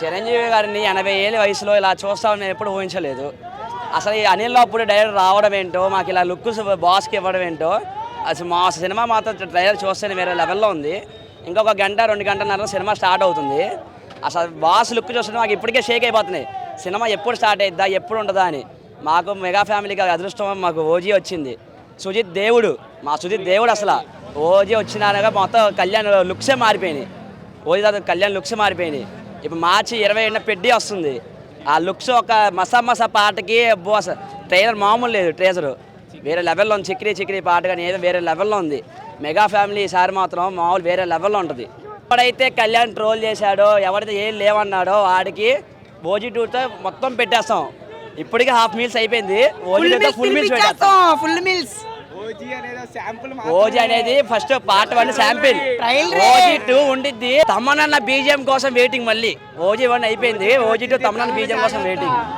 చిరంజీవి గారిని 80 ఏళ్ళ వయసులో ఇలా చూస్తామని నేను ఎప్పుడు ఊహించలేదు. అసలు ఈ అనిల్ అప్పుడు డైరెక్టర్ రావడం ఏంటో, మాకు ఇలా లుక్స్ బాస్కి ఇవ్వడం ఏంటో, అసలు మా సినిమా మాత్రం ట్రైలర్ చూస్తేనే వేరే లెవెల్లో ఉంది. ఇంకొక గంట 2 గంటలన్నర సినిమా స్టార్ట్ అవుతుంది. అసలు బాస్ లుక్ చూస్తుంటే మాకు ఇప్పటికే షేక్ అయిపోతున్నాయి. సినిమా ఎప్పుడు స్టార్ట్ అయిద్దా, ఎప్పుడు ఉంటుందా అని. మాకు మెగా ఫ్యామిలీకి అదృష్టం, మాకు ఓజీ వచ్చింది. సుజిత్ దేవుడు, మా సుజిత్ దేవుడు. అసలు ఓజీ వచ్చినాక మొత్తం కళ్యాణ్ లుక్సే మారిపోయినాయి. ఓజీ తర్వాత కళ్యాణ్ లుక్స్ మారిపోయినాయి. ఇప్పుడు మార్చి 27న పెడ్డి వస్తుంది. ఆ లుక్స్ ఒక మసా పాటకి అసలు ట్రైలర్ మామూలు లేదు. ట్రేజరు వేరే లెవెల్లో ఉంది. చిక్కిరి పాట కానీ ఏదో వేరే లెవెల్లో ఉంది. మెగా ఫ్యామిలీ ఈసారి మాత్రం మామూలు వేరే లెవెల్లో ఉంటుంది. ఎప్పుడైతే కళ్యాణ్ ట్రోల్ చేశాడో, ఎవరైతే ఏం లేవన్నాడో వాడికి ఓజీ 2తో మొత్తం పెట్టేస్తాం. ఇప్పటికే హాఫ్ మీల్స్ అయిపోయింది. ఓజీ ఫుల్ మీల్స్ పెట్టేస్తాం. Full meals. ఓజీ అనేది ఫస్ట్ పార్ట్ 1 శాంపిల్. ఓజీ 2 ఉండిద్ది. తమనన్న బీజిఎం కోసం వెయిటింగ్. మళ్ళీ ఓజీ 1 అయిపోయింది, ఓజీ 2 తమనన్న బీజిఎం కోసం వెయిటింగ్.